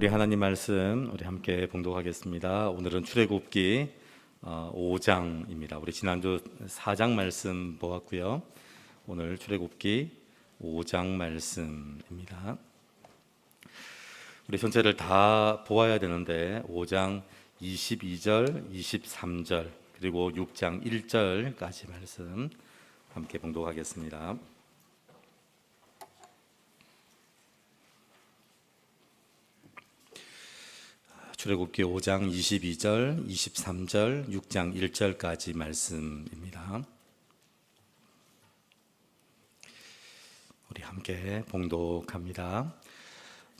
우리 하나님 말씀 우리 함께 봉독하겠습니다. 오늘은 출애굽기 5장입니다. 우리 지난주 4장 말씀 보았고요. 오늘 출애굽기 5장 말씀입니다. 우리 전체를 다 보아야 되는데 5장 22절, 23절 그리고 6장 1절까지 말씀 함께 봉독하겠습니다. 출애굽기 5장 22절, 23절, 6장 1절까지 말씀입니다. 우리 함께 봉독합니다.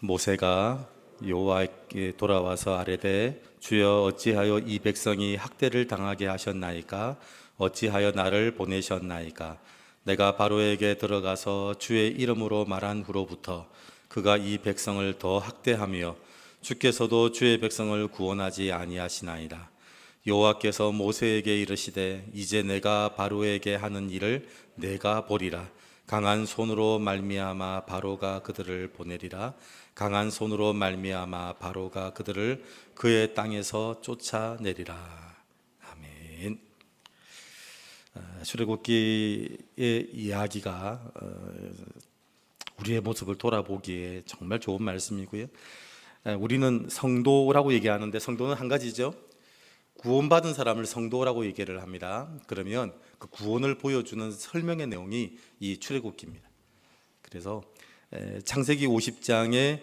모세가 여호와께 돌아와서 아뢰되 주여 어찌하여 이 백성이 학대를 당하게 하셨나이까? 어찌하여 나를 보내셨나이까? 내가 바로에게 들어가서 주의 이름으로 말한 후로부터 그가 이 백성을 더 학대하며 주께서도 주의 백성을 구원하지 아니하시나이다. 여호와께서 모세에게 이르시되 이제 내가 바로에게 하는 일을 내가 보리라. 강한 손으로 말미암아 바로가 그들을 보내리라. 강한 손으로 말미암아 바로가 그들을 그의 땅에서 쫓아내리라. 아멘. 출애굽기의 이야기가 우리의 모습을 돌아보기에 정말 좋은 말씀이고요. 우리는 성도라고 얘기하는데 성도는 한 가지죠. 구원받은 사람을 성도라고 얘기를 합니다. 그러면 그 구원을 보여주는 설명의 내용이 이 출애굽기입니다. 그래서 창세기 50장에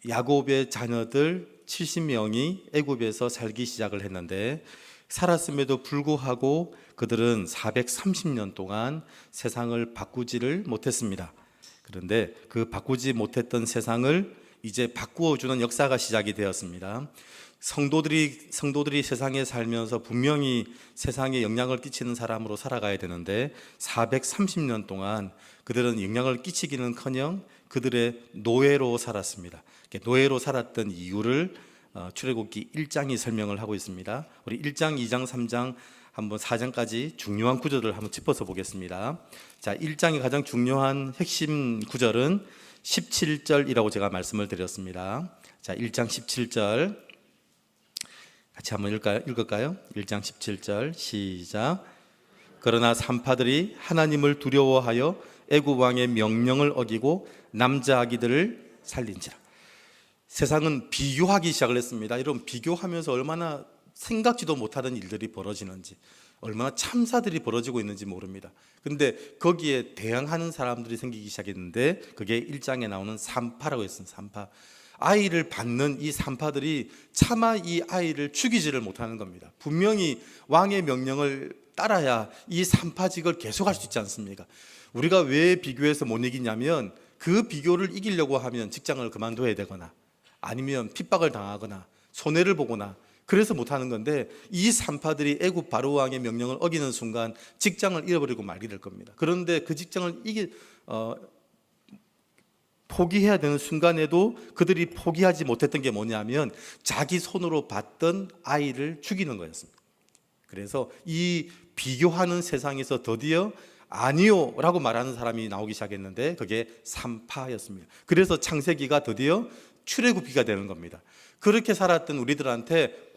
야곱의 자녀들 70명이 애굽에서 살기 시작을 했는데 살았음에도 불구하고 그들은 430년 동안 세상을 바꾸지를 못했습니다. 그런데 그 바꾸지 못했던 세상을 이제 바꾸어주는 역사가 시작이 되었습니다. 성도들이 세상에 살면서 분명히 세상에 영향을 끼치는 사람으로 살아가야 되는데 430년 동안 그들은 영향을 끼치기는커녕 그들의 노예로 살았습니다. 노예로 살았던 이유를 출애굽기 1장이 설명을 하고 있습니다. 우리 1장, 2장, 3장 한번 4장까지 중요한 구절을 한번 짚어서 보겠습니다. 자, 1장의 가장 중요한 핵심 구절은 17절이라고 제가 말씀을 드렸습니다. 자, 1장 17절 같이 한번 읽을까요? 1장 17절 시작. 그러나 산파들이 하나님을 두려워하여 애굽 왕의 명령을 어기고 남자 아기들을 살린지라. 세상은 비교하기 시작을 했습니다. 여러분, 비교하면서 얼마나 생각지도 못하던 일들이 벌어지는지, 얼마나 참사들이 벌어지고 있는지 모릅니다. 근데 거기에 대항하는 사람들이 생기기 시작했는데 그게 1장에 나오는 산파라고 했습니다. 산파. 아이를 받는 이 산파들이 차마 이 아이를 죽이지를 못하는 겁니다. 분명히 왕의 명령을 따라야 이 산파직을 계속할 수 있지 않습니까? 우리가 왜 비교해서 못 이기냐면 그 비교를 이기려고 하면 직장을 그만둬야 되거나 아니면 핍박을 당하거나 손해를 보거나 그래서 못하는 건데 이 산파들이 애굽 바로 왕의 명령을 어기는 순간 직장을 잃어버리고 말게 될 겁니다. 그런데 그 직장을 포기해야 되는 순간에도 그들이 포기하지 못했던 게 뭐냐면 자기 손으로 받던 아이를 죽이는 거였습니다. 그래서 이 비교하는 세상에서 드디어 아니요 라고 말하는 사람이 나오기 시작했는데 그게 산파였습니다. 그래서 창세기가 드디어 출애굽기가 되는 겁니다. 그렇게 살았던 우리들한테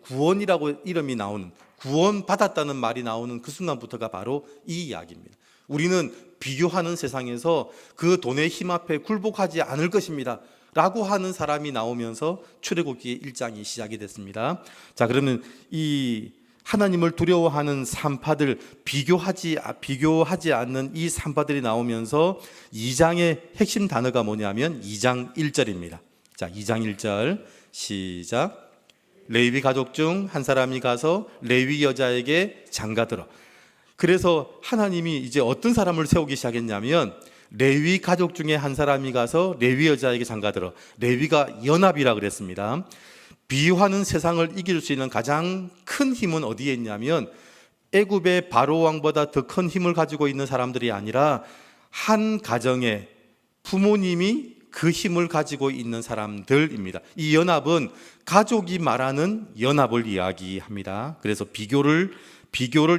구원이라고 이름이 나오는, 구원받았다는 말이 나오는 그 순간부터가 바로 이 이야기입니다. 우리는 비교하는 세상에서 그 돈의 힘 앞에 굴복하지 않을 것입니다 라고 하는 사람이 나오면서 출애굽기 1장이 시작이 됐습니다. 자, 그러면 이 하나님을 두려워하는 산파들, 비교하지 않는 이 산파들이 나오면서 2장의 핵심 단어가 뭐냐면 2장 1절입니다. 자, 2장 1절 시작. 레위 가족 중 한 사람이 가서 레위 여자에게 장가들어. 그래서 하나님이 이제 어떤 사람을 세우기 시작했냐면 레위 가족 중에 한 사람이 가서 레위 여자에게 장가들어. 레위가 연합이라 그랬습니다. 비유하는 세상을 이길 수 있는 가장 큰 힘은 어디에 있냐면 애굽의 바로 왕보다 더 큰 힘을 가지고 있는 사람들이 아니라 한 가정의 부모님이 그 힘을 가지고 있는 사람들입니다. 이 연합은 가족이 말하는 연합을 이야기합니다. 그래서 비교를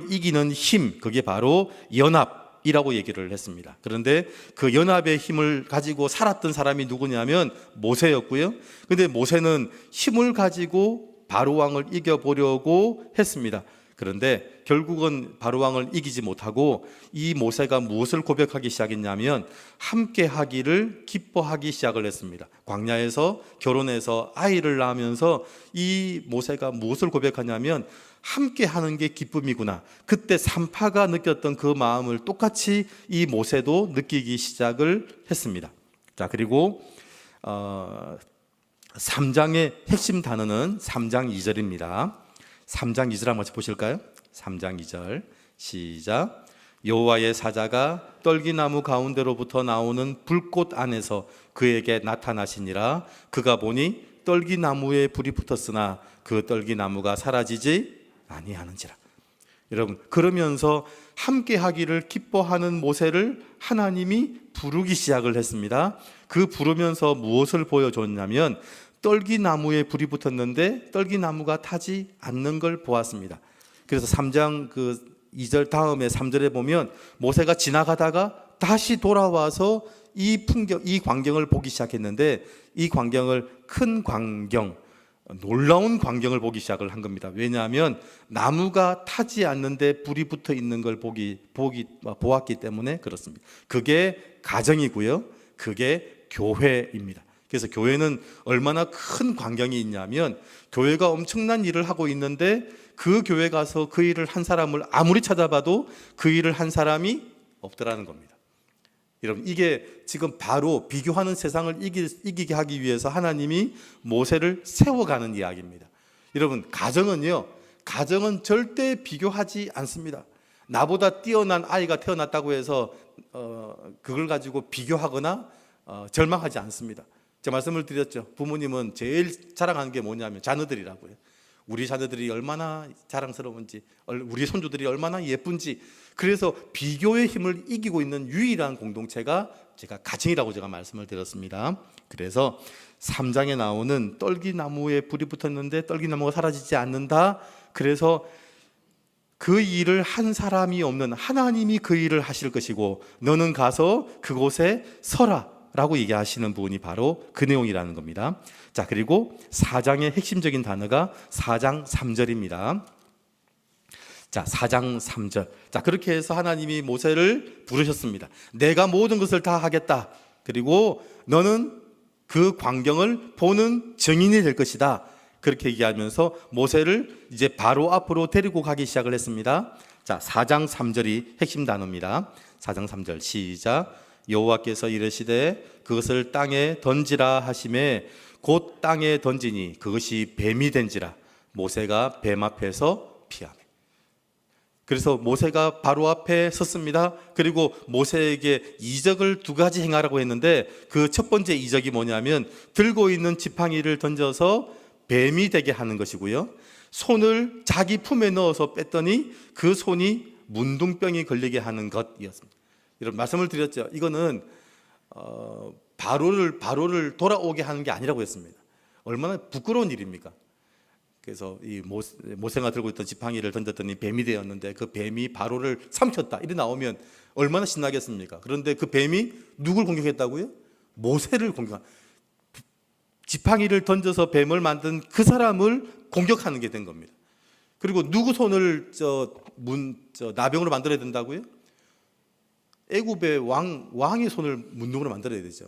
이기는 힘, 그게 바로 연합, 연합이라고 얘기를 했습니다. 그런데 그 연합의 힘을 가지고 살았던 사람이 누구냐면 모세였고요. 근데 모세는 힘을 가지고 바로 왕을 이겨보려고 했습니다. 그런데 결국은 바로 왕을 이기지 못하고 이 모세가 무엇을 고백하기 시작했냐면 함께 하기를 기뻐하기 시작을 했습니다. 광야에서 결혼해서 아이를 낳으면서 이 모세가 무엇을 고백하냐면 함께 하는 게 기쁨이구나. 그때 산파가 느꼈던 그 마음을 똑같이 이 모세도 느끼기 시작을 했습니다. 자, 그리고 3장의 핵심 단어는 3장 2절입니다. 3장 2절 한번 보실까요? 3장 2절 시작. 여호와의 사자가 떨기나무 가운데로부터 나오는 불꽃 안에서 그에게 나타나시니라. 그가 보니 떨기나무에 불이 붙었으나 그 떨기나무가 사라지지 아니하는지라. 여러분, 그러면서 함께 하기를 기뻐하는 모세를 하나님이 부르기 시작을 했습니다. 그 부르면서 무엇을 보여줬냐면 떨기나무에 불이 붙었는데 떨기나무가 타지 않는 걸 보았습니다. 그래서 3장 2절 다음에 3절에 보면 모세가 지나가다가 다시 돌아와서 이 광경을 보기 시작했는데 이 광경을 큰 광경, 놀라운 광경을 보기 시작을 한 겁니다. 왜냐하면 나무가 타지 않는데 불이 붙어 있는 걸 보았기 때문에 그렇습니다. 그게 가정이고요. 그게 교회입니다. 그래서 교회는 얼마나 큰 광경이 있냐면 교회가 엄청난 일을 하고 있는데 그 교회 가서 그 일을 한 사람을 아무리 찾아봐도 그 일을 한 사람이 없더라는 겁니다. 여러분, 이게 지금 바로 비교하는 세상을 이기게 하기 위해서 하나님이 모세를 세워가는 이야기입니다. 여러분, 가정은 절대 비교하지 않습니다. 나보다 뛰어난 아이가 태어났다고 해서 그걸 가지고 비교하거나 절망하지 않습니다. 제가 말씀을 드렸죠. 부모님은 제일 자랑하는 게 뭐냐면 자녀들이라고요. 우리 자녀들이 얼마나 자랑스러운지, 우리 손주들이 얼마나 예쁜지. 그래서 비교의 힘을 이기고 있는 유일한 공동체가 제가 가정이라고 제가 말씀을 드렸습니다. 그래서 3장에 나오는 떨기나무에 불이 붙었는데 떨기나무가 사라지지 않는다. 그래서 그 일을 한 사람이 없는 하나님이 그 일을 하실 것이고 너는 가서 그곳에 서라 라고 얘기하시는 부분이 바로 그 내용이라는 겁니다. 자, 그리고 4장의 핵심적인 단어가 4장 3절입니다. 자, 4장 3절. 자, 그렇게 해서 하나님이 모세를 부르셨습니다. 내가 모든 것을 다 하겠다. 그리고 너는 그 광경을 보는 증인이 될 것이다. 그렇게 얘기하면서 모세를 이제 바로 앞으로 데리고 가기 시작을 했습니다. 자, 4장 3절이 핵심 단어입니다. 4장 3절 시작. 여호와께서 이르시되 그것을 땅에 던지라 하시매 곧 땅에 던지니 그것이 뱀이 된지라. 모세가 뱀 앞에서 피하매. 그래서 모세가 바로 앞에 섰습니다. 그리고 모세에게 이적을 2가지 행하라고 했는데 그 첫 번째 이적이 뭐냐면 들고 있는 지팡이를 던져서 뱀이 되게 하는 것이고요. 손을 자기 품에 넣어서 뺐더니 그 손이 문둥병이 걸리게 하는 것이었습니다. 이런 말씀을 드렸죠. 이거는 바로를 돌아오게 하는 게 아니라고 했습니다. 얼마나 부끄러운 일입니까? 그래서 이 모세가 들고 있던 지팡이를 던졌더니 뱀이 되었는데 그 뱀이 바로를 삼켰다. 이래 나오면 얼마나 신나겠습니까? 그런데 그 뱀이 누굴 공격했다고요? 모세를 공격한. 지팡이를 던져서 뱀을 만든 그 사람을 공격하는 게 된 겁니다. 그리고 누구 손을 나병으로 만들어야 된다고요? 애굽의 왕의 손을 문둥으로 만들어야 되죠.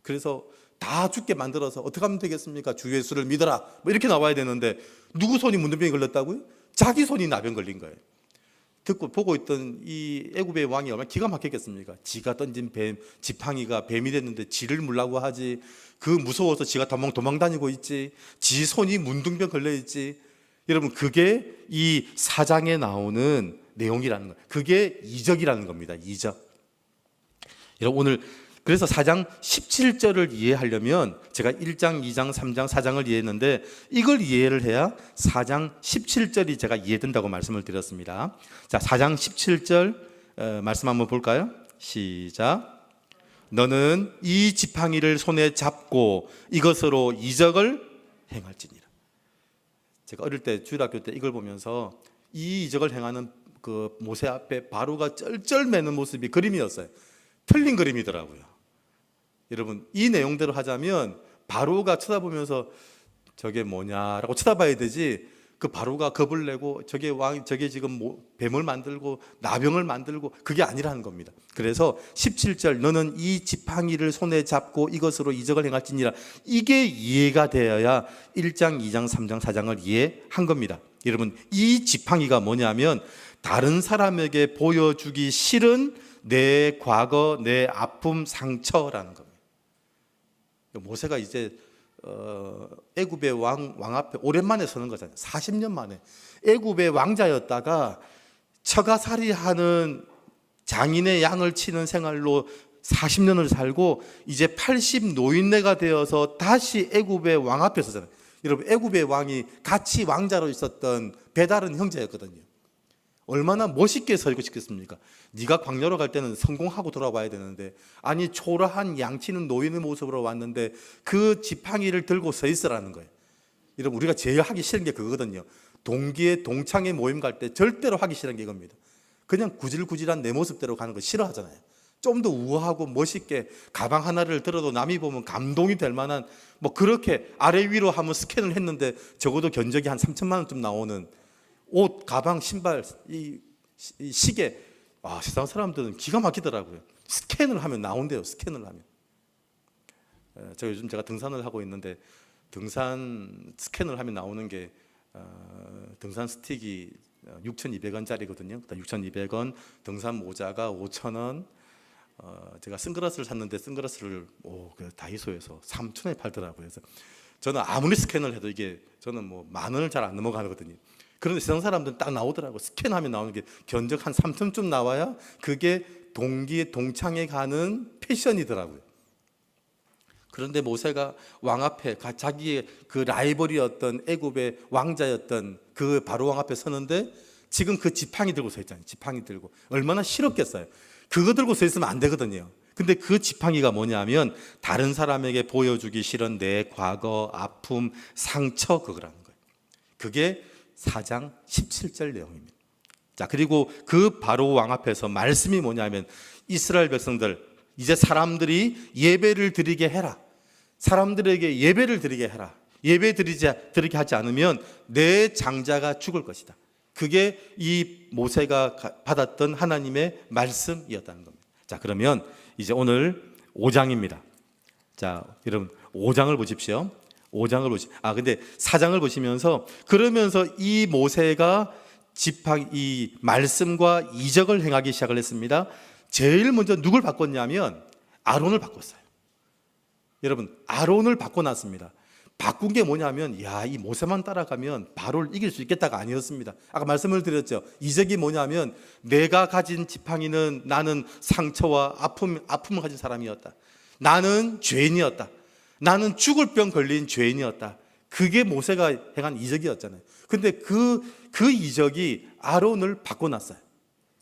그래서 다 죽게 만들어서 어떻게 하면 되겠습니까? 주 예수를 믿어라. 뭐 이렇게 나와야 되는데 누구 손이 문둥병이 걸렸다고요? 자기 손이 나병 걸린 거예요. 듣고 보고 있던 이 애굽의 왕이 얼마나 기가 막혔겠습니까? 지가 던진 지팡이가 뱀이 됐는데 지를 물라고 하지. 그 무서워서 지가 도망 다니고 있지. 지 손이 문둥병 걸려 있지. 여러분, 그게 이 4장에 나오는 내용이라는 거예요. 그게 이적이라는 겁니다. 이적. 여러분, 오늘 그래서 4장 17절을 이해하려면 제가 1장, 2장, 3장, 4장을 이해했는데 이걸 이해를 해야 4장 17절이 제가 이해된다고 말씀을 드렸습니다. 자, 4장 17절 말씀 한번 볼까요? 시작. 너는 이 지팡이를 손에 잡고 이것으로 이적을 행할지니라. 제가 어릴 때 주일학교 때 이걸 보면서 이 이적을 행하는 그 모세 앞에 바로가 쩔쩔매는 모습이 그림이었어요. 틀린 그림이더라고요. 여러분, 이 내용대로 하자면 바로가 쳐다보면서 저게 뭐냐라고 쳐다봐야 되지, 그 바로가 겁을 내고 저게 지금 뱀을 만들고 나병을 만들고 그게 아니라는 겁니다. 그래서 17절 너는 이 지팡이를 손에 잡고 이것으로 이적을 행할지니라, 이게 이해가 되어야 1장, 2장, 3장, 4장을 이해한 겁니다. 여러분, 이 지팡이가 뭐냐면 다른 사람에게 보여주기 싫은 내 과거, 내 아픔, 상처라는 겁니다. 모세가 이제 애굽의 왕 앞에 오랜만에 서는 거잖아요. 40년 만에 애굽의 왕자였다가 처가살이하는 장인의 양을 치는 생활로 40년을 살고 이제 80 노인네가 되어서 다시 애굽의 왕 앞에 서잖아요. 여러분, 애굽의 왕이 같이 왕자로 있었던 베달은 형제였거든요. 얼마나 멋있게 서 있고 싶겠습니까? 네가 광야로 갈 때는 성공하고 돌아와야 되는데, 아니 초라한 양치는 노인의 모습으로 왔는데 그 지팡이를 들고 서 있으라는 거예요. 여러분, 우리가 제일 하기 싫은 게 그거거든요. 동기의 동창회 모임 갈 때 절대로 하기 싫은 게 이겁니다. 그냥 구질구질한 내 모습대로 가는 거 싫어하잖아요. 좀 더 우아하고 멋있게 가방 하나를 들어도 남이 보면 감동이 될 만한, 뭐 그렇게 아래 위로 한번 스캔을 했는데 적어도 견적이 한 3천만 원쯤 나오는 옷, 가방, 신발, 이 시계, 세상 사람들은 기가 막히더라고요. 스캔을 하면 나온대요. 스캔을 하면. 요즘 제가 등산을 하고 있는데 등산 스캔을 하면 나오는 게 등산 스틱이 6,200원짜리거든요. 6,200원, 등산 모자가 5,000원. 제가 선글라스를 샀는데 선글라스를 다이소에서 3,000원에 팔더라고요. 그래서 저는 아무리 스캔을 해도 이게 저는 뭐 10,000원을 잘 안 넘어가거든요. 그런데 세상 사람들은 딱 나오더라고요. 스캔하면 나오는 게 견적 한 3,000쯤 나와야 그게 동기의 동창에 가는 패션이더라고요. 그런데 모세가 왕 앞에 자기의 그 라이벌이었던 애굽의 왕자였던 그 바로 왕 앞에 서는데 지금 그 지팡이 들고 서 있잖아요. 지팡이 들고 얼마나 싫었겠어요. 그거 들고 서 있으면 안 되거든요. 근데 그 지팡이가 뭐냐면 다른 사람에게 보여주기 싫은 내 과거, 아픔, 상처, 그거라는 거예요. 그게 4장 17절 내용입니다. 자, 그리고 그 바로 왕 앞에서 말씀이 뭐냐면 이스라엘 백성들, 이제 사람들이 예배를 드리게 해라. 사람들에게 예배를 드리게 해라. 예배 드리게 하지 않으면 내 장자가 죽을 것이다. 그게 이 모세가 받았던 하나님의 말씀이었다는 겁니다. 자, 그러면 이제 오늘 5장입니다. 자, 여러분 5장을 보십시오. 5장을 근데 4장을 보시면서 그러면서 이 모세가 이 말씀과 이적을 행하기 시작을 했습니다. 제일 먼저 누굴 바꿨냐면 아론을 바꿨어요. 여러분, 아론을 바꿔놨습니다. 바꾼 게 뭐냐면 이 모세만 따라가면 바로를 이길 수 있겠다가 아니었습니다. 아까 말씀을 드렸죠. 이적이 뭐냐면 내가 가진 지팡이는 나는 상처와 아픔을 가진 사람이었다. 나는 죄인이었다. 나는 죽을 병 걸린 죄인이었다. 그게 모세가 행한 이적이었잖아요. 근데 그 이적이 아론을 바꿔놨어요.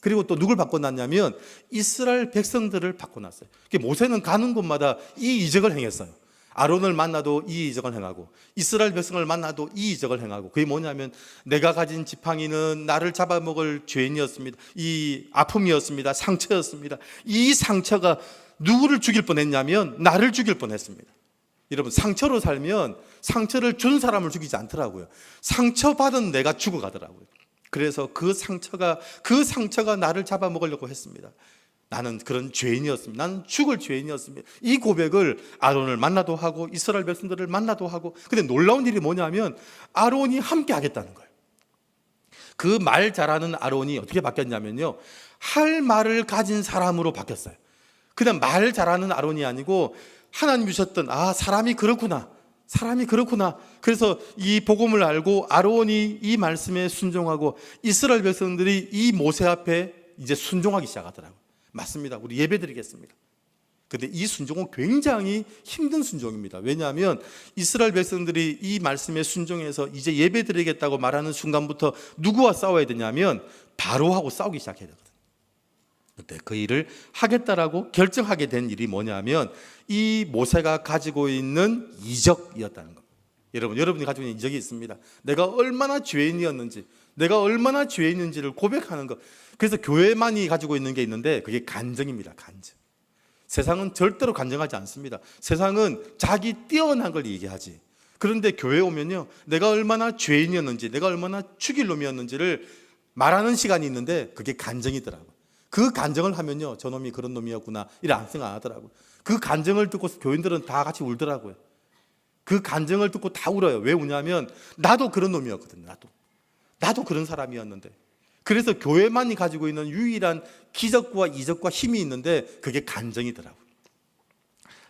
그리고 또 누굴 바꿔놨냐면 이스라엘 백성들을 바꿔놨어요. 모세는 가는 곳마다 이 이적을 행했어요. 아론을 만나도 이 이적을 행하고 이스라엘 백성을 만나도 이 이적을 행하고, 그게 뭐냐면 내가 가진 지팡이는 나를 잡아먹을 죄인이었습니다. 이 아픔이었습니다. 상처였습니다. 이 상처가 누구를 죽일 뻔했냐면 나를 죽일 뻔했습니다. 여러분, 상처로 살면 상처를 준 사람을 죽이지 않더라고요. 상처받은 내가 죽어가더라고요. 그래서 그 상처가 나를 잡아먹으려고 했습니다. 나는 그런 죄인이었습니다. 나는 죽을 죄인이었습니다. 이 고백을 아론을 만나도 하고 이스라엘 백성들을 만나도 하고, 근데 놀라운 일이 뭐냐면 아론이 함께 하겠다는 거예요. 그 말 잘하는 아론이 어떻게 바뀌었냐면요, 할 말을 가진 사람으로 바뀌었어요. 그냥 말 잘하는 아론이 아니고 하나님 주셨던 사람이 그렇구나. 그래서 이 복음을 알고 아론이 이 말씀에 순종하고 이스라엘 백성들이 이 모세 앞에 이제 순종하기 시작하더라고요. 맞습니다. 우리 예배 드리겠습니다. 근데 이 순종은 굉장히 힘든 순종입니다. 왜냐하면 이스라엘 백성들이 이 말씀에 순종해서 이제 예배 드리겠다고 말하는 순간부터 누구와 싸워야 되냐면 바로하고 싸우기 시작해야 되거든요. 그때 그 일을 하겠다라고 결정하게 된 일이 뭐냐면 이 모세가 가지고 있는 이적이었다는 겁니다. 여러분이 가지고 있는 이적이 있습니다. 내가 얼마나 죄인이었는지, 내가 얼마나 죄 있는지를 고백하는 것. 그래서 교회만이 가지고 있는 게 있는데 그게 간증입니다. 간증. 세상은 절대로 간증하지 않습니다. 세상은 자기 뛰어난 걸 얘기하지. 그런데 교회에 오면요, 내가 얼마나 죄인이었는지, 내가 얼마나 죽일 놈이었는지를 말하는 시간이 있는데 그게 간증이더라고요. 그 간증을 하면요, 저놈이 그런 놈이었구나 이래 안 생각 안 하더라고요. 그 간증을 듣고 교인들은 다 같이 울더라고요. 그 간증을 듣고 다 울어요. 왜 우냐면 나도 그런 놈이었거든요. 나도 그런 사람이었는데. 그래서 교회만이 가지고 있는 유일한 기적과 이적과 힘이 있는데 그게 간증이더라고요.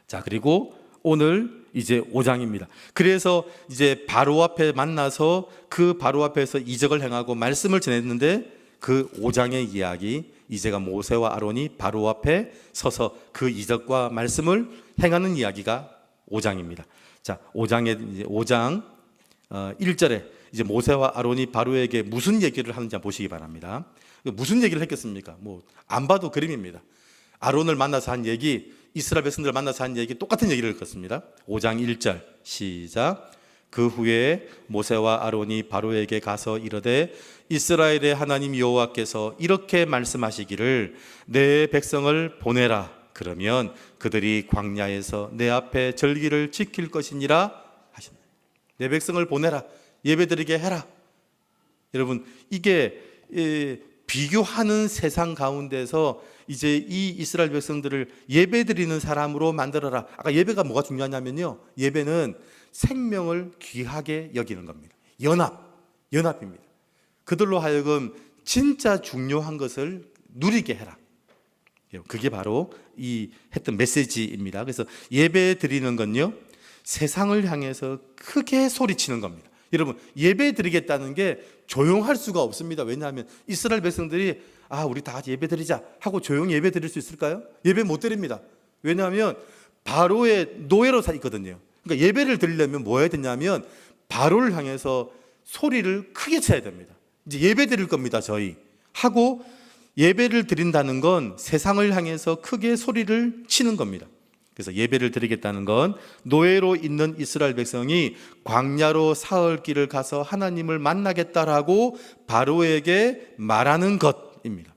자, 그리고 오늘 이제 5장입니다. 그래서 이제 바로 앞에 만나서 그 바로 앞에서 이적을 행하고 말씀을 전했는데 그 5장의 이야기, 이제가 모세와 아론이 바로 앞에 서서 그 이적과 말씀을 행하는 이야기가 5장입니다. 자, 5장 1절에 이제 모세와 아론이 바로에게 무슨 얘기를 하는지 보시기 바랍니다. 무슨 얘기를 했겠습니까? 뭐 안 봐도 그림입니다. 아론을 만나서 한 얘기, 이스라엘 백성들을 만나서 한 얘기, 똑같은 얘기를 했습니다. 5장 1절 시작. 그 후에 모세와 아론이 바로에게 가서 이르되 이스라엘의 하나님 여호와께서 이렇게 말씀하시기를 내 백성을 보내라. 그러면 그들이 광야에서 내 앞에 절기를 지킬 것이니라 하셨네. 내 백성을 보내라. 예배드리게 해라. 여러분, 이게 비교하는 세상 가운데서 이제 이 이스라엘 백성들을 예배드리는 사람으로 만들어라. 아까 예배가 뭐가 중요하냐면요, 예배는 생명을 귀하게 여기는 겁니다. 연합입니다. 그들로 하여금 진짜 중요한 것을 누리게 해라. 그게 바로 이 했던 메시지입니다. 그래서 예배 드리는 건요, 세상을 향해서 크게 소리치는 겁니다. 여러분, 예배 드리겠다는 게 조용할 수가 없습니다. 왜냐하면 이스라엘 백성들이 우리 다 같이 예배 드리자 하고 조용히 예배 드릴 수 있을까요? 예배 못 드립니다. 왜냐하면 바로의 노예로 사 있거든요. 그러니까 예배를 드리려면 뭐 해야 되냐면 바로를 향해서 소리를 크게 쳐야 됩니다. 이제 예배 드릴 겁니다, 저희 하고 예배를 드린다는 건 세상을 향해서 크게 소리를 치는 겁니다. 그래서 예배를 드리겠다는 건 노예로 있는 이스라엘 백성이 광야로 사흘 길을 가서 하나님을 만나겠다라고 바로에게 말하는 것입니다.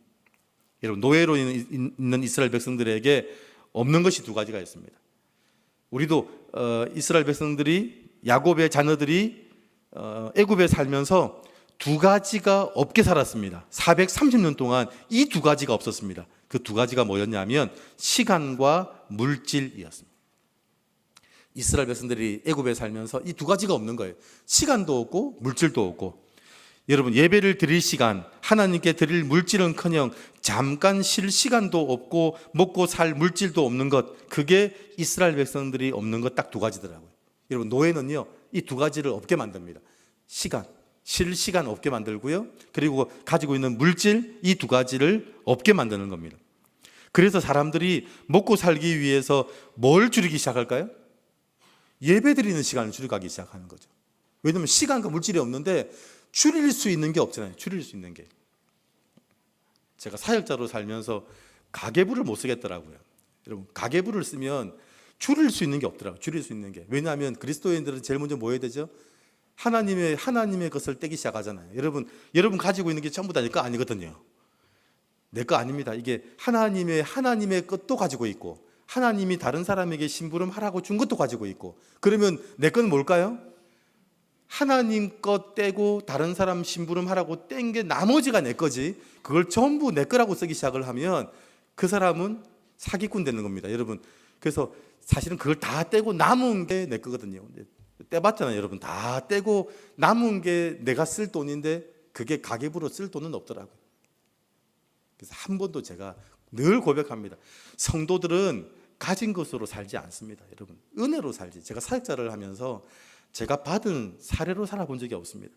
여러분, 노예로 있는 이스라엘 백성들에게 없는 것이 두 가지가 있습니다. 우리도 이스라엘 백성들이, 야곱의 자녀들이 애굽에 살면서 두 가지가 없게 살았습니다. 430년 동안 이 두 가지가 없었습니다. 그 두 가지가 뭐였냐면 시간과 물질이었습니다. 이스라엘 백성들이 애굽에 살면서 이 두 가지가 없는 거예요. 시간도 없고 물질도 없고. 여러분, 예배를 드릴 시간, 하나님께 드릴 물질은커녕 잠깐 쉴 시간도 없고 먹고 살 물질도 없는 것, 그게 이스라엘 백성들이 없는 것 딱 두 가지더라고요. 여러분, 노예는요, 이 두 가지를 없게 만듭니다. 쉴 시간 없게 만들고요, 그리고 가지고 있는 물질, 이 두 가지를 없게 만드는 겁니다. 그래서 사람들이 먹고 살기 위해서 뭘 줄이기 시작할까요? 예배 드리는 시간을 줄여가기 시작하는 거죠. 왜냐하면 시간과 물질이 없는데 줄일 수 있는 게 없잖아요. 줄일 수 있는 게. 제가 사역자로 살면서 가계부를 못 쓰겠더라고요. 여러분, 가계부를 쓰면 줄일 수 있는 게 없더라고요. 줄일 수 있는 게. 왜냐하면 그리스도인들은 제일 먼저 뭐 해야 되죠? 하나님의 것을 떼기 시작하잖아요. 여러분 가지고 있는 게 전부 다 내 거 아니거든요. 내 거 아닙니다. 이게 하나님의 것도 가지고 있고, 하나님이 다른 사람에게 심부름하라고 준 것도 가지고 있고. 그러면 내 건 뭘까요? 하나님 것 떼고 다른 사람 심부름하라고 뗀 게 나머지가 내 거지, 그걸 전부 내 거라고 쓰기 시작을 하면 그 사람은 사기꾼 되는 겁니다. 여러분, 그래서 사실은 그걸 다 떼고 남은 게 내 거거든요. 떼봤잖아요. 여러분, 다 떼고 남은 게 내가 쓸 돈인데 그게 가계부로 쓸 돈은 없더라고요. 그래서 한 번도 제가 늘 고백합니다. 성도들은 가진 것으로 살지 않습니다. 여러분, 은혜로 살지. 제가 사역자를 하면서 제가 받은 사례로 살아본 적이 없습니다.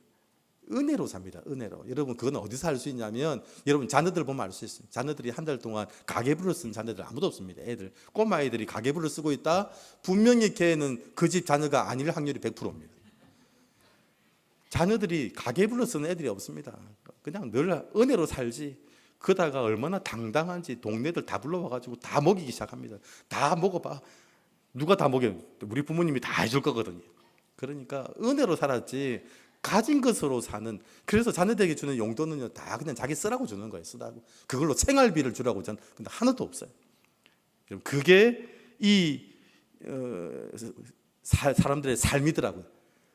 은혜로 삽니다. 은혜로. 여러분, 그건 어디서 할 수 있냐면, 여러분 자녀들 보면 알 수 있어요. 자녀들이 한 달 동안 가계부를 쓴 자녀들 아무도 없습니다. 애들, 꼬마 아이들이 가계부를 쓰고 있다, 분명히 걔는 그 집 자녀가 아닐 확률이 100%입니다. 자녀들이 가계부를 쓰는 애들이 없습니다. 그냥 늘 은혜로 살지. 그다가 얼마나 당당한지 동네들 다 불러와가지고 다 먹이기 시작합니다. 다 먹어봐. 누가 다 먹여요? 우리 부모님이 다 해줄 거거든요. 그러니까 은혜로 살았지 가진 것으로 사는. 그래서 자녀들에게 주는 용도는요, 다 그냥 자기 쓰라고 주는 거예요. 쓰라고. 그걸로 생활비를 주라고 저는 근데 하나도 없어요. 그게 이 사람들의 삶이더라고요.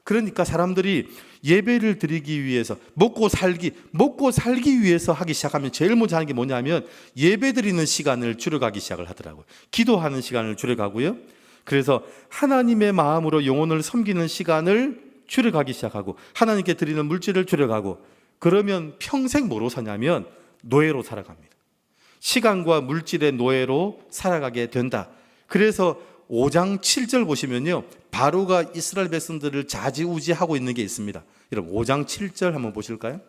그러니까 사람들이 예배를 드리기 위해서 먹고 살기 위해서 하기 시작하면 제일 먼저 하는 게 뭐냐면 예배 드리는 시간을 줄여가기 시작을 하더라고요. 기도하는 시간을 줄여가고요. 그래서 하나님의 마음으로 영혼을 섬기는 시간을 줄여가기 시작하고 하나님께 드리는 물질을 줄여가고, 그러면 평생 뭐로 사냐면 노예로 살아갑니다. 시간과 물질의 노예로 살아가게 된다. 그래서 5장 7절 보시면요, 바로가 이스라엘 백성들을 좌지우지하고 있는 게 있습니다. 여러분 5장 7절 한번 보실까요?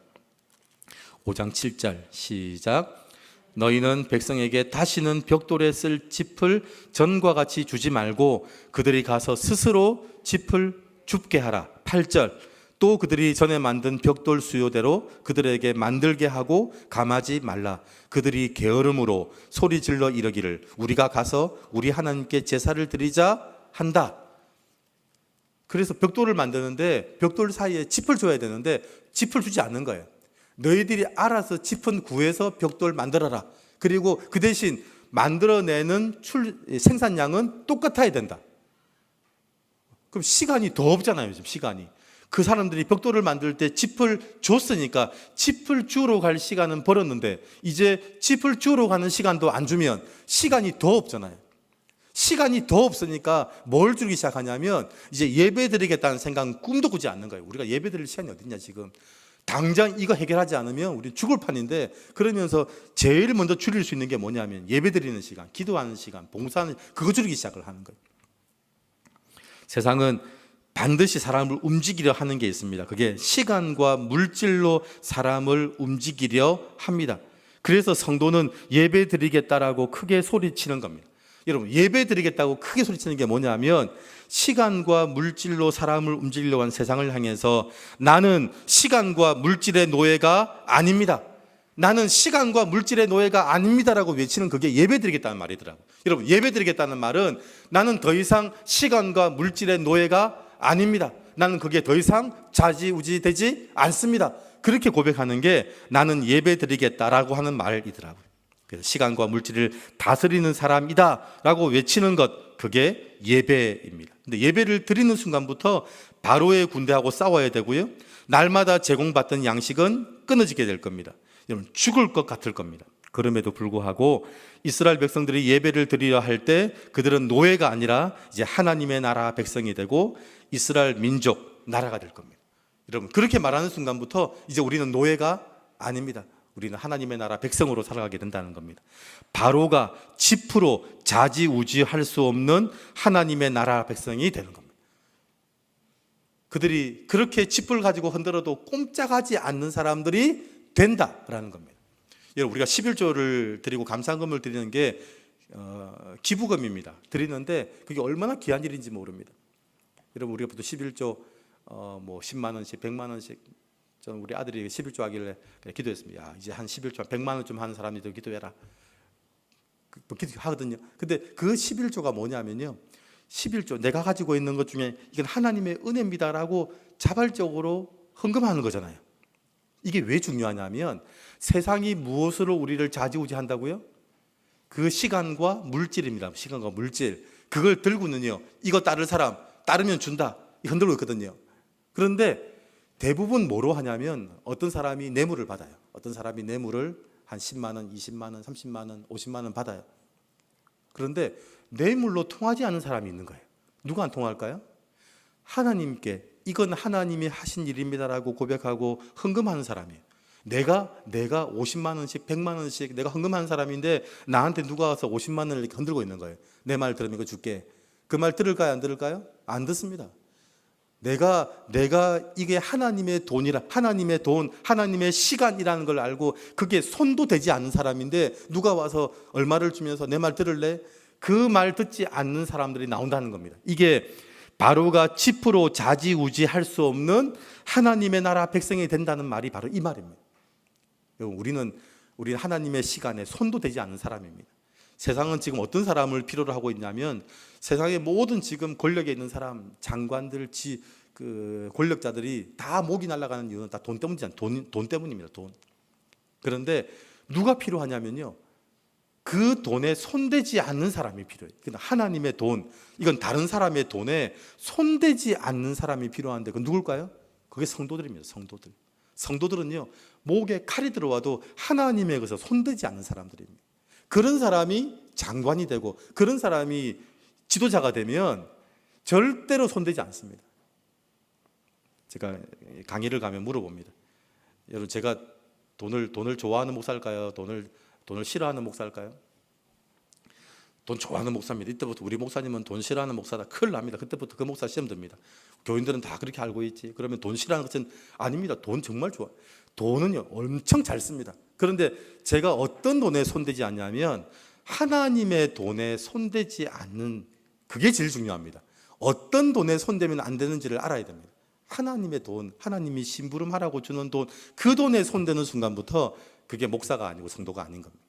5장 7절 시작. 너희는 백성에게 다시는 벽돌에 쓸 짚을 전과 같이 주지 말고 그들이 가서 스스로 짚을 줍게 하라. 8절. 또 그들이 전에 만든 벽돌 수요대로 그들에게 만들게 하고 감하지 말라. 그들이 게으름으로 소리 질러 이르기를 우리가 가서 우리 하나님께 제사를 드리자 한다. 그래서 벽돌을 만드는데 벽돌 사이에 짚을 줘야 되는데 짚을 주지 않는 거예요. 너희들이 알아서 짚은 구해서 벽돌 만들어라. 그리고 그 대신 만들어내는 생산량은 똑같아야 된다. 그럼 시간이 더 없잖아요. 지금 시간이. 그 사람들이 벽돌을 만들 때 짚을 줬으니까 짚을 주러 갈 시간은 벌었는데 이제 짚을 주러 가는 시간도 안 주면 시간이 더 없잖아요. 시간이 더 없으니까 뭘 주기 시작하냐면 이제 예배 드리겠다는 생각은 꿈도 꾸지 않는 거예요. 우리가 예배 드릴 시간이 어딨냐 지금. 당장 이거 해결하지 않으면 우리 죽을 판인데, 그러면서 제일 먼저 줄일 수 있는 게 뭐냐면 예배 드리는 시간, 기도하는 시간, 봉사하는, 그거 줄이기 시작을 하는 거예요. 세상은 반드시 사람을 움직이려 하는 게 있습니다. 그게 시간과 물질로 사람을 움직이려 합니다. 그래서 성도는 예배 드리겠다라고 크게 소리치는 겁니다. 여러분, 예배 드리겠다고 크게 소리치는 게 뭐냐면 시간과 물질로 사람을 움직이려고 하는 세상을 향해서 나는 시간과 물질의 노예가 아닙니다. 나는 시간과 물질의 노예가 아닙니다라고 외치는 그게 예배 드리겠다는 말이더라고요. 여러분, 예배 드리겠다는 말은 나는 더 이상 시간과 물질의 노예가 아닙니다. 나는 그게 더 이상 좌지우지 되지 않습니다. 그렇게 고백하는 게 나는 예배 드리겠다라고 하는 말이더라고요. 그래서 시간과 물질을 다스리는 사람이다라고 외치는 것, 그게 예배입니다. 근데 예배를 드리는 순간부터 바로의 군대하고 싸워야 되고요. 날마다 제공받던 양식은 끊어지게 될 겁니다. 여러분, 죽을 것 같을 겁니다. 그럼에도 불구하고 이스라엘 백성들이 예배를 드리려 할 때 그들은 노예가 아니라 이제 하나님의 나라 백성이 되고 이스라엘 민족 나라가 될 겁니다. 여러분, 그렇게 말하는 순간부터 이제 우리는 노예가 아닙니다. 우리는 하나님의 나라 백성으로 살아가게 된다는 겁니다. 바로가 짚으로 좌지우지할 수 없는 하나님의 나라 백성이 되는 겁니다. 그들이 그렇게 짚을 가지고 흔들어도 꼼짝하지 않는 사람들이 된다라는 겁니다. 여러분, 우리가 11조를 드리고 감사금을 드리는 게 기부금입니다. 드리는데 그게 얼마나 귀한 일인지 모릅니다. 여러분, 우리가 보통 11조 뭐 10만 원씩, 100만 원씩, 저는 우리 아들이 11조 하길래 기도했습니다. 야, 이제 한 11조, 100만 원 좀 하는 사람들도 기도해라. 기도하거든요. 근데 그 11조가 뭐냐면요, 11조 내가 가지고 있는 것 중에 이건 하나님의 은혜입니다라고 자발적으로 헌금하는 거잖아요. 이게 왜 중요하냐면 세상이 무엇으로 우리를 좌지우지한다고요? 그 시간과 물질입니다. 시간과 물질. 그걸 들고는요, 이거 따를 사람 따르면 준다, 흔들고 있거든요. 그런데 대부분 뭐로 하냐면 어떤 사람이 뇌물을 받아요. 어떤 사람이 뇌물을 한 10만 원, 20만 원, 30만 원, 50만 원 받아요. 그런데 뇌물로 통하지 않는 사람이 있는 거예요. 누가 안 통할까요? 하나님께 이건 하나님이 하신 일입니다라고 고백하고 헌금하는 사람이에요. 내가 50만 원씩, 100만 원씩 내가 헌금하는 사람인데 나한테 누가 와서 50만 원을 이렇게 흔들고 있는 거예요. 내 말 들으면 이거 줄게. 그 말 들을까요? 안 들을까요? 안 듣습니다. 내가 이게 하나님의 돈이라, 하나님의 돈, 하나님의 시간이라는 걸 알고 그게 손도 되지 않는 사람인데 누가 와서 얼마를 주면서 내 말 들을래? 그 말 듣지 않는 사람들이 나온다는 겁니다. 이게 바로가 짚으로 좌지우지할 수 없는 하나님의 나라 백성이 된다는 말이 바로 이 말입니다. 우리는 하나님의 시간에 손도 되지 않는 사람입니다. 세상은 지금 어떤 사람을 필요로 하고 있냐면 세상의 모든 지금 권력에 있는 사람, 장관들, 그 권력자들이 다 목이 날아가는 이유는 다 돈 때문이지 돈 때문입니다. 돈. 그런데 누가 필요하냐면요, 그 돈에 손대지 않는 사람이 필요해요. 하나님의 돈, 이건 다른 사람의 돈에 손대지 않는 사람이 필요한데 그건 누굴까요? 그게 성도들입니다. 성도들. 성도들은요, 목에 칼이 들어와도 하나님의 것에 손대지 않는 사람들입니다. 그런 사람이 장관이 되고 그런 사람이 지도자가 되면 절대로 손대지 않습니다. 제가 강의를 가면 물어봅니다. 여러분, 제가 돈을 좋아하는 목사일까요? 돈을 싫어하는 목사일까요? 돈 좋아하는 목사입니다. 이때부터 우리 목사님은 돈 싫어하는 목사다, 큰일 납니다. 그때부터 그 목사 시험 듭니다. 교인들은 다 그렇게 알고 있지. 그러면 돈 싫어하는 것은 아닙니다. 돈 정말 좋아. 돈은요, 엄청 잘 씁니다. 그런데 제가 어떤 돈에 손대지 않냐면 하나님의 돈에 손대지 않는, 그게 제일 중요합니다. 어떤 돈에 손대면 안 되는지를 알아야 됩니다. 하나님의 돈, 하나님이 심부름하라고 주는 돈, 그 돈에 손대는 순간부터 그게 목사가 아니고 성도가 아닌 겁니다.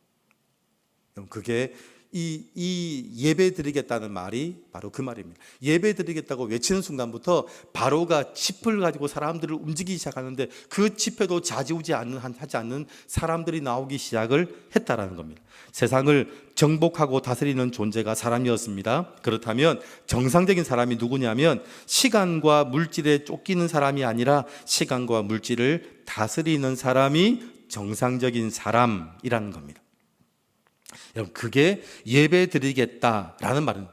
그게 이 예배 드리겠다는 말이 바로 그 말입니다. 예배 드리겠다고 외치는 순간부터 바로가 칩을 가지고 사람들을 움직이기 시작하는데 그 칩에도 좌지우지 하지 않는 사람들이 나오기 시작을 했다라는 겁니다. 세상을 정복하고 다스리는 존재가 사람이었습니다. 그렇다면 정상적인 사람이 누구냐면 시간과 물질에 쫓기는 사람이 아니라 시간과 물질을 다스리는 사람이 정상적인 사람이라는 겁니다. 여러분, 그게 예배 드리겠다라는 말은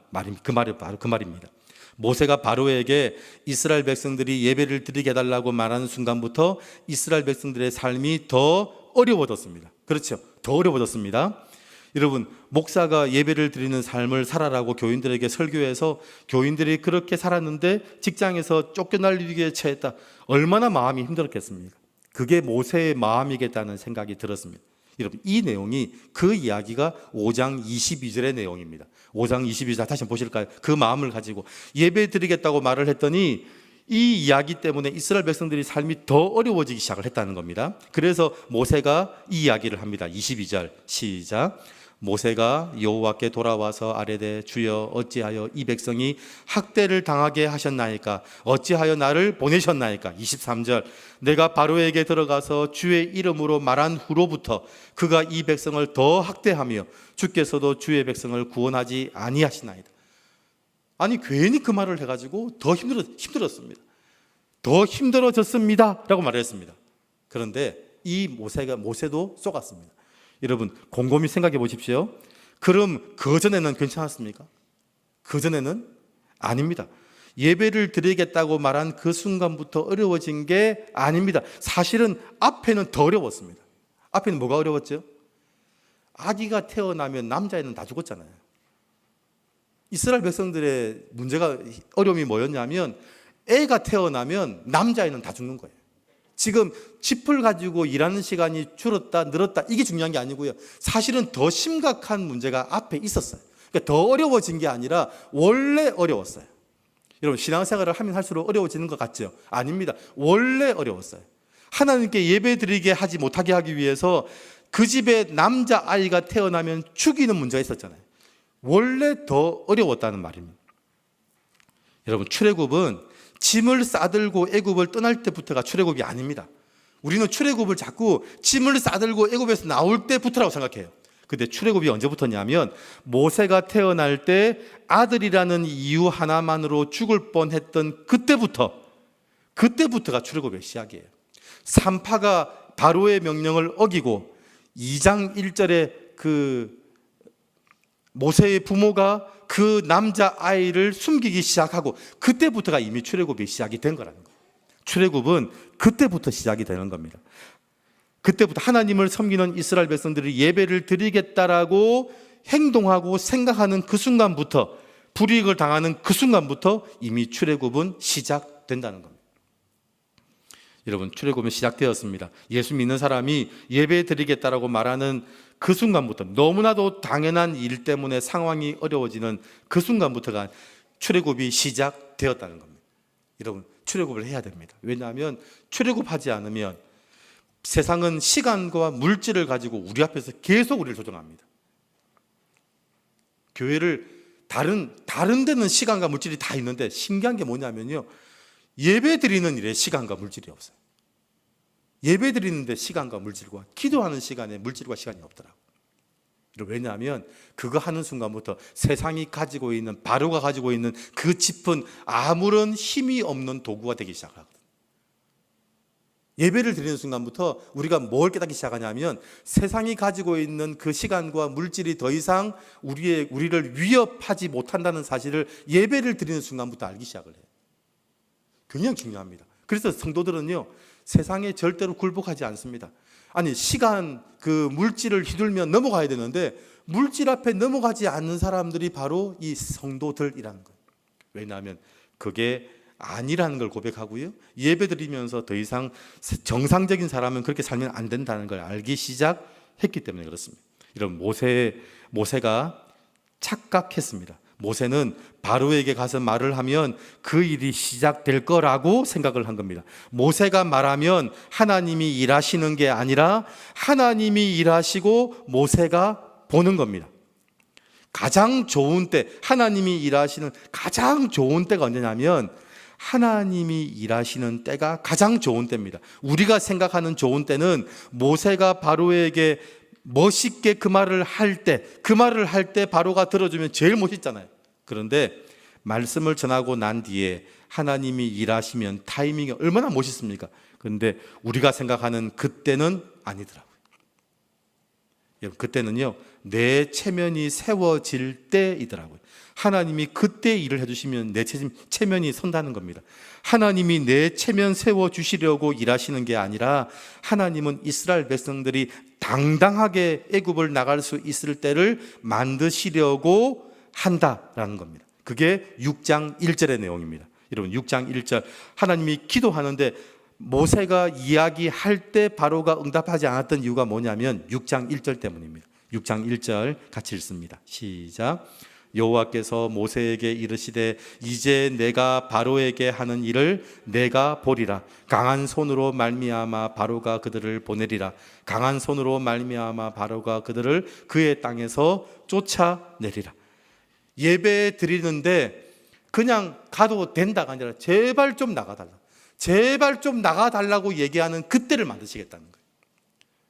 바로 그 말입니다. 모세가 바로에게 이스라엘 백성들이 예배를 드리게 해달라고 말하는 순간부터 이스라엘 백성들의 삶이 더 어려워졌습니다. 그렇죠? 더 어려워졌습니다. 여러분, 목사가 예배를 드리는 삶을 살아라고 교인들에게 설교해서 교인들이 그렇게 살았는데 직장에서 쫓겨날위기에 처했다. 얼마나 마음이 힘들었겠습니까? 그게 모세의 마음이겠다는 생각이 들었습니다. 여러분, 이 내용이 그 이야기가 5장 22절의 내용입니다. 5장 22절 다시 한번 보실까요? 그 마음을 가지고 예배 드리겠다고 말을 했더니 이 이야기 때문에 이스라엘 백성들이 삶이 더 어려워지기 시작을 했다는 겁니다. 그래서 모세가 이 이야기를 합니다. 22절 시작. 모세가 여호와께 돌아와서 아뢰되 주여 어찌하여 이 백성이 학대를 당하게 하셨나이까? 어찌하여 나를 보내셨나이까? 23절 내가 바로에게 들어가서 주의 이름으로 말한 후로부터 그가 이 백성을 더 학대하며 주께서도 주의 백성을 구원하지 아니하시나이다. 아니, 괜히 그 말을 해가지고 더 힘들었습니다. 더 힘들어졌습니다 라고 말했습니다. 그런데 이 모세도 속았습니다. 여러분, 곰곰이 생각해 보십시오. 그럼 그전에는 괜찮았습니까? 그전에는 아닙니다. 예배를 드리겠다고 말한 그 순간부터 어려워진 게 아닙니다. 사실은 앞에는 더 어려웠습니다. 앞에는 뭐가 어려웠죠? 아기가 태어나면 남자애는 다 죽었잖아요. 이스라엘 백성들의 문제가, 어려움이 뭐였냐면 애가 태어나면 남자애는 다 죽는 거예요. 지금 칩을 가지고 일하는 시간이 줄었다 늘었다 이게 중요한 게 아니고요, 사실은 더 심각한 문제가 앞에 있었어요. 그러니까 더 어려워진 게 아니라 원래 어려웠어요. 여러분, 신앙생활을 하면 할수록 어려워지는 것 같죠? 아닙니다. 원래 어려웠어요. 하나님께 예배 드리게 하지 못하게 하기 위해서 그 집에 남자아이가 태어나면 죽이는 문제가 있었잖아요. 원래 더 어려웠다는 말입니다. 여러분, 출애굽은 짐을 싸들고 애굽을 떠날 때부터가 출애굽이 아닙니다. 우리는 출애굽을 자꾸 짐을 싸들고 애굽에서 나올 때부터라고 생각해요. 근데 출애굽이 언제부터냐면 모세가 태어날 때 아들이라는 이유 하나만으로 죽을 뻔했던 그때부터가 출애굽의 시작이에요. 산파가 바로의 명령을 어기고 2장 1절에 그 모세의 부모가 그 남자아이를 숨기기 시작하고 그때부터가 이미 출애굽이 시작이 된 거라는 거예요. 출애굽은 그때부터 시작이 되는 겁니다. 그때부터 하나님을 섬기는 이스라엘 백성들이 예배를 드리겠다라고 행동하고 생각하는 그 순간부터, 불이익을 당하는 그 순간부터 이미 출애굽은 시작된다는 겁니다. 여러분, 출애굽은 시작되었습니다. 예수 믿는 사람이 예배 드리겠다라고 말하는 그 순간부터, 너무나도 당연한 일 때문에 상황이 어려워지는 그 순간부터가 출애굽이 시작되었다는 겁니다. 여러분, 출애굽을 해야 됩니다. 왜냐하면 출애굽하지 않으면 세상은 시간과 물질을 가지고 우리 앞에서 계속 우리를 조종합니다. 교회를 다른 데는 시간과 물질이 다 있는데 신기한 게 뭐냐면요, 예배 드리는 일에 시간과 물질이 없어요. 예배 드리는데 시간과 물질과 기도하는 시간에 물질과 시간이 없더라고요. 왜냐하면 그거 하는 순간부터 세상이 가지고 있는, 바로가 가지고 있는 그 짚은 아무런 힘이 없는 도구가 되기 시작하거든요. 예배를 드리는 순간부터 우리가 뭘 깨닫기 시작하냐면 세상이 가지고 있는 그 시간과 물질이 더 이상 우리를 위협하지 못한다는 사실을 예배를 드리는 순간부터 알기 시작을 해요. 굉장히 중요합니다. 그래서 성도들은요, 세상에 절대로 굴복하지 않습니다. 아니, 시간, 그 물질을 휘둘면 넘어가야 되는데 물질 앞에 넘어가지 않는 사람들이 바로 이 성도들이라는 거예요. 왜냐하면 그게 아니라는 걸 고백하고요, 예배 드리면서 더 이상 정상적인 사람은 그렇게 살면 안 된다는 걸 알기 시작했기 때문에 그렇습니다. 여러분, 모세가 착각했습니다. 모세는 바로에게 가서 말을 하면 그 일이 시작될 거라고 생각을 한 겁니다. 모세가 말하면 하나님이 일하시는 게 아니라 하나님이 일하시고 모세가 보는 겁니다. 가장 좋은 때, 하나님이 일하시는 가장 좋은 때가 언제냐면 하나님이 일하시는 때가 가장 좋은 때입니다. 우리가 생각하는 좋은 때는 모세가 바로에게 멋있게 그 말을 할 때 바로가 들어주면 제일 멋있잖아요. 그런데 말씀을 전하고 난 뒤에 하나님이 일하시면 타이밍이 얼마나 멋있습니까? 그런데 우리가 생각하는 그때는 아니더라고요. 여러분, 그때는요, 내 체면이 세워질 때이더라고요. 하나님이 그때 일을 해주시면 내 체면이 선다는 겁니다. 하나님이 내 체면 세워주시려고 일하시는 게 아니라 하나님은 이스라엘 백성들이 당당하게 애굽을 나갈 수 있을 때를 만드시려고 한다라는 겁니다. 그게 6장 1절의 내용입니다. 여러분, 6장 1절, 하나님이 기도하는데 모세가 이야기할 때 바로가 응답하지 않았던 이유가 뭐냐면 6장 1절 때문입니다. 6장 1절 같이 읽습니다. 시작. 여호와께서 모세에게 이르시되 이제 내가 바로에게 하는 일을 내가 보리라. 강한 손으로 말미암아 바로가 그들을 보내리라. 강한 손으로 말미암아 바로가 그들을 그의 땅에서 쫓아내리라. 예배 드리는데 그냥 가도 된다가 아니라 제발 좀 나가달라, 제발 좀 나가달라고 얘기하는 그때를 만드시겠다는 거예요.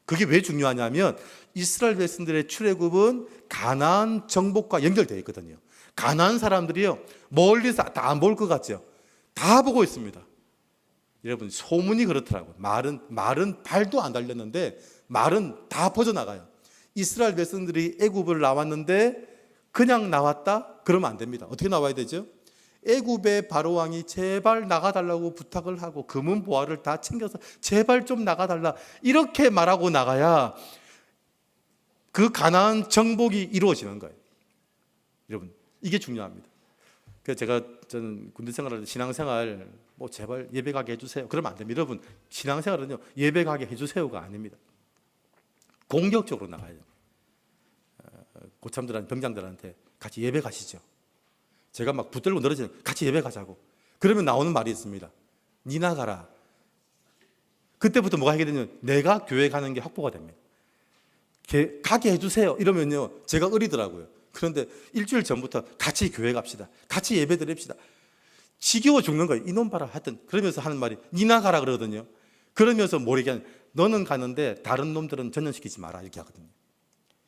그게 왜 중요하냐면 이스라엘 백성들의 출애굽은 가나안 정복과 연결되어 있거든요. 가나안 사람들이요, 멀리서 다 안 볼 것 같죠? 다 보고 있습니다. 여러분, 소문이 그렇더라고요. 말은 발도 안 달렸는데 말은 다 퍼져나가요. 이스라엘 백성들이 애굽을 나왔는데 그냥 나왔다? 그러면 안 됩니다. 어떻게 나와야 되죠? 애굽의 바로왕이 제발 나가달라고 부탁을 하고 금은 보화를 다 챙겨서 제발 좀 나가달라 이렇게 말하고 나가야 그 가나안 정복이 이루어지는 거예요. 여러분, 이게 중요합니다. 그래서 저는 군대 생활할 때 신앙생활 뭐 제발 예배 가게 해주세요 그러면 안 됩니다. 여러분, 신앙생활은요, 예배 가게 해주세요가 아닙니다. 공격적으로 나가야 돼요. 고참들한테, 병장들한테 같이 예배 가시죠. 제가 막 붙들고 늘어지는, 같이 예배 가자고. 그러면 나오는 말이 있습니다. 니 나가라. 그때부터 뭐가 하게 되냐면 내가 교회 가는 게 확보가 됩니다. 가게 해주세요 이러면요, 제가 어리더라고요. 그런데 일주일 전부터 같이 교회 갑시다, 같이 예배 드립시다. 지겨워 죽는 거예요. 이놈 봐라 하여튼. 그러면서 하는 말이 니 나가라 그러거든요. 그러면서 뭘 얘기하냐, 너는 가는데 다른 놈들은 전염시키지 마라 이렇게 하거든요.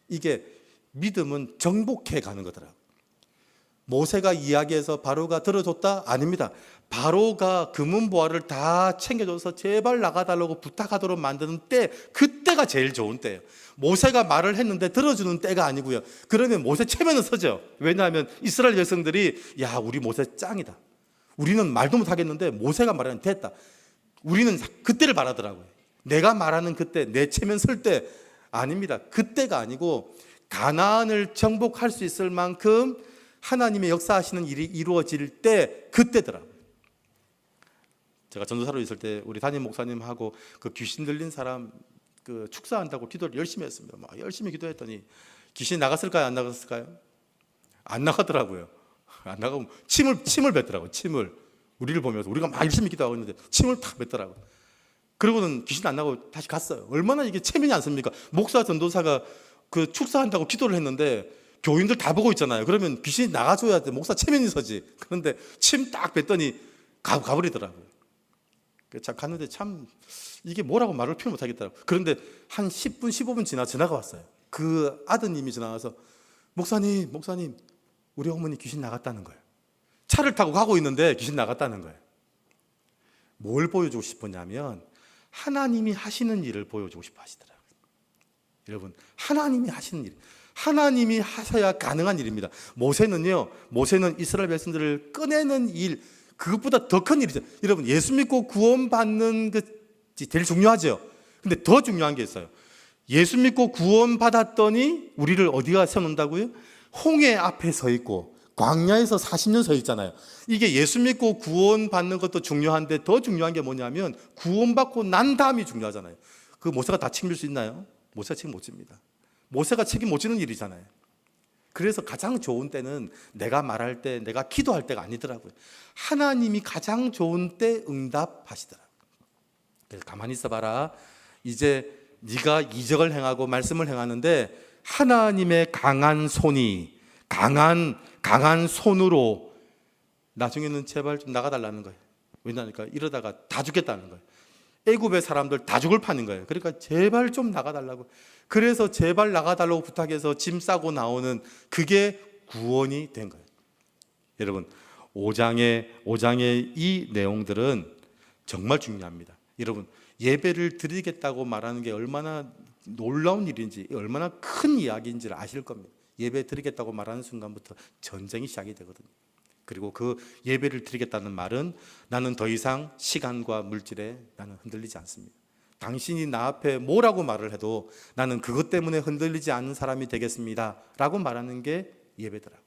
이게 믿음은 정복해 가는 거더라고요. 모세가 이야기해서 바로가 들어줬다? 아닙니다. 바로가 금은보화를 다 챙겨줘서 제발 나가달라고 부탁하도록 만드는 때, 그때가 제일 좋은 때예요. 모세가 말을 했는데 들어주는 때가 아니고요. 그러면 모세 체면은 서죠. 왜냐하면 이스라엘 백성들이 야, 우리 모세 짱이다, 우리는 말도 못하겠는데 모세가 말하면 됐다, 우리는 그때를 바라더라고요. 내가 말하는 그때, 내 체면 설 때 아닙니다. 그때가 아니고 가나안을 정복할 수 있을 만큼 하나님의 역사하시는 일이 이루어질 때, 그때더라고요. 제가 전도사로 있을 때 우리 담임 목사님하고 그 귀신 들린 사람 그 축사한다고 기도를 열심히 했습니다. 막 열심히 기도했더니 귀신 나갔을까요? 안 나갔을까요? 안 나가더라고요. 안 나가고 침을 뱉더라고요. 침을. 우리를 보면서 우리가 막 열심히 기도하고 있는데 침을 탁 뱉더라고요. 그러고는 귀신 안 나고 다시 갔어요. 얼마나 이게 체면이 않습니까? 목사 전도사가 그 축사한다고 기도를 했는데 교인들 다 보고 있잖아요. 그러면 귀신이 나가줘야 돼. 목사 체면이 서지. 그런데 침 딱 뱉더니 가버리더라고요. 참 갔는데 참 이게 뭐라고 말을 표현 못하겠더라고요. 그런데 한 10분 15분 지나 전화가 왔어요. 그 아드님이 전화 와서 목사님 우리 어머니 귀신 나갔다는 거예요. 차를 타고 가고 있는데 귀신 나갔다는 거예요. 뭘 보여주고 싶었냐면 하나님이 하시는 일을 보여주고 싶어 하시더라고요. 여러분, 하나님이 하시는 일, 하나님이 하셔야 가능한 일입니다. 모세는 이스라엘 백성들을 꺼내는 일, 그것보다 더 큰 일이죠. 여러분, 예수 믿고 구원받는 것이 제일 중요하죠. 근데 더 중요한 게 있어요. 예수 믿고 구원받았더니 우리를 어디가 세워놓는다고요? 홍해 앞에 서 있고 광야에서 40년 서 있잖아요. 이게 예수 믿고 구원받는 것도 중요한데 더 중요한 게 뭐냐면 구원받고 난 다음이 중요하잖아요. 그 모세가 다 책임질 수 있나요? 모세가 책임 못 집니다. 모세가 책임 못 지는 일이잖아요. 그래서 가장 좋은 때는 내가 말할 때, 내가 기도할 때가 아니더라고요. 하나님이 가장 좋은 때 응답하시더라고요. 그래서 가만히 있어봐라. 이제 네가 이적을 행하고 말씀을 행하는데 하나님의 강한 손이 강한 손으로 나중에는 제발 좀 나가달라는 거예요. 왜냐니까 이러다가 다 죽겠다는 거예요. 애굽의 사람들 다 죽을 판인 거예요. 그러니까 제발 좀 나가달라고. 그래서 제발 나가달라고 부탁해서 짐 싸고 나오는 그게 구원이 된 거예요. 여러분, 5장의 이 내용들은 정말 중요합니다. 여러분, 예배를 드리겠다고 말하는 게 얼마나 놀라운 일인지, 얼마나 큰 이야기인지를 아실 겁니다. 예배 드리겠다고 말하는 순간부터 전쟁이 시작이 되거든요. 그리고 그 예배를 드리겠다는 말은 나는 더 이상 시간과 물질에 나는 흔들리지 않습니다. 당신이 나 앞에 뭐라고 말을 해도 나는 그것 때문에 흔들리지 않는 사람이 되겠습니다 라고 말하는 게 예배더라고요.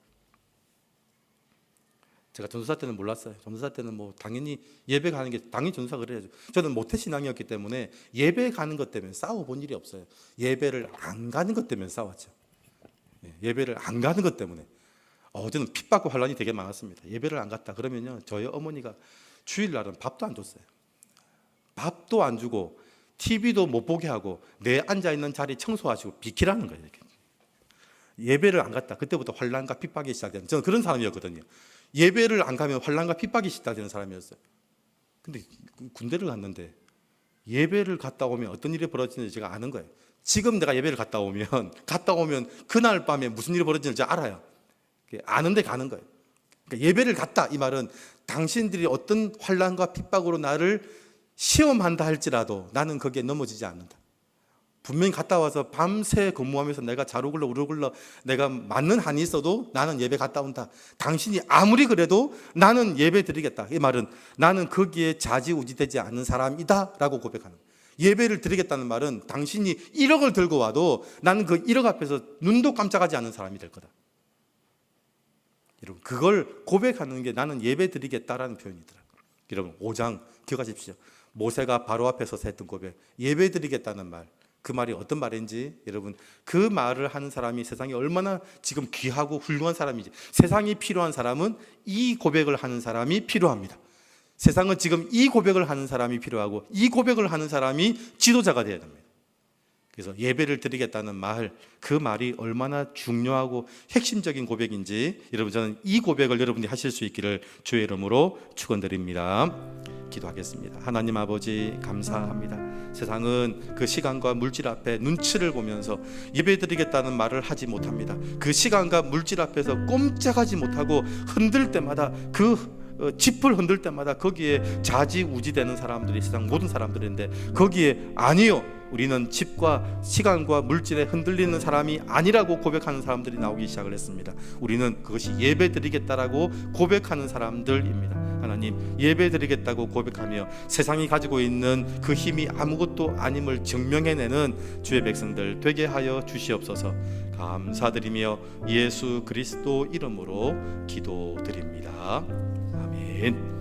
제가 전도사 때는 몰랐어요. 전도사 때는 뭐 당연히 예배 가는 게 당연히 전도사 그래야죠. 저는 모태신앙이었기 때문에 예배 가는 것 때문에 싸워본 일이 없어요. 예배를 안 가는 것 때문에 싸웠죠. 예배를 안 가는 것 때문에. 어제는 핍받고 환란이 되게 많았습니다. 예배를 안 갔다 그러면요, 저희 어머니가 주일날은 밥도 안 줬어요. 밥도 안 주고 TV도 못 보게 하고 내 앉아있는 자리 청소하시고 비키라는 거예요. 이렇게. 예배를 안 갔다 그때부터 환란과 핍박이 시작되는, 저는 그런 사람이었거든요. 예배를 안 가면 환란과 핍박이 시작되는 사람이었어요. 근데 군대를 갔는데 예배를 갔다 오면 어떤 일이 벌어지는지 제가 아는 거예요. 지금 내가 예배를 갔다 오면 그날 밤에 무슨 일이 벌어지는지 제가 알아요. 아는데 가는 거예요. 그러니까 예배를 갔다 이 말은 당신들이 어떤 환난과 핍박으로 나를 시험한다 할지라도 나는 거기에 넘어지지 않는다. 분명히 갔다 와서 밤새 근무하면서 내가 자루굴러 우르굴러 내가 맞는 한이 있어도 나는 예배 갔다 온다. 당신이 아무리 그래도 나는 예배 드리겠다. 이 말은 나는 거기에 좌지우지되지 않는 사람이다 라고 고백하는 거예요. 예배를 드리겠다는 말은 당신이 1억을 들고 와도 나는 그 1억 앞에서 눈도 깜짝하지 않는 사람이 될 거다. 여러분, 그걸 고백하는 게 나는 예배 드리겠다라는 표현이더라고요. 여러분, 5장 기억하십시오. 모세가 바로 앞에 서서 했던 고백, 예배 드리겠다는 말, 그 말이 어떤 말인지, 여러분, 그 말을 하는 사람이 세상에 얼마나 지금 귀하고 훌륭한 사람인지, 세상이 필요한 사람은 이 고백을 하는 사람이 필요합니다. 세상은 지금 이 고백을 하는 사람이 필요하고 이 고백을 하는 사람이 지도자가 되어야 됩니다. 그래서 예배를 드리겠다는 말, 그 말이 얼마나 중요하고 핵심적인 고백인지 여러분, 저는 이 고백을 여러분이 하실 수 있기를 주의 이름으로 축원드립니다. 기도하겠습니다. 하나님 아버지, 감사합니다. 세상은 그 시간과 물질 앞에 눈치를 보면서 예배드리겠다는 말을 하지 못합니다. 그 시간과 물질 앞에서 꼼짝하지 못하고 흔들 때마다 짚을 흔들 때마다 거기에 좌지우지되는 사람들이 세상 모든 사람들인데, 거기에 아니요, 우리는 집과 시간과 물질에 흔들리는 사람이 아니라고 고백하는 사람들이 나오기 시작을 했습니다. 우리는 그것이 예배드리겠다라고 고백하는 사람들입니다. 하나님, 예배드리겠다고 고백하며 세상이 가지고 있는 그 힘이 아무것도 아님을 증명해내는 주의 백성들 되게 하여 주시옵소서. 감사드리며 예수 그리스도 이름으로 기도드립니다. 아멘.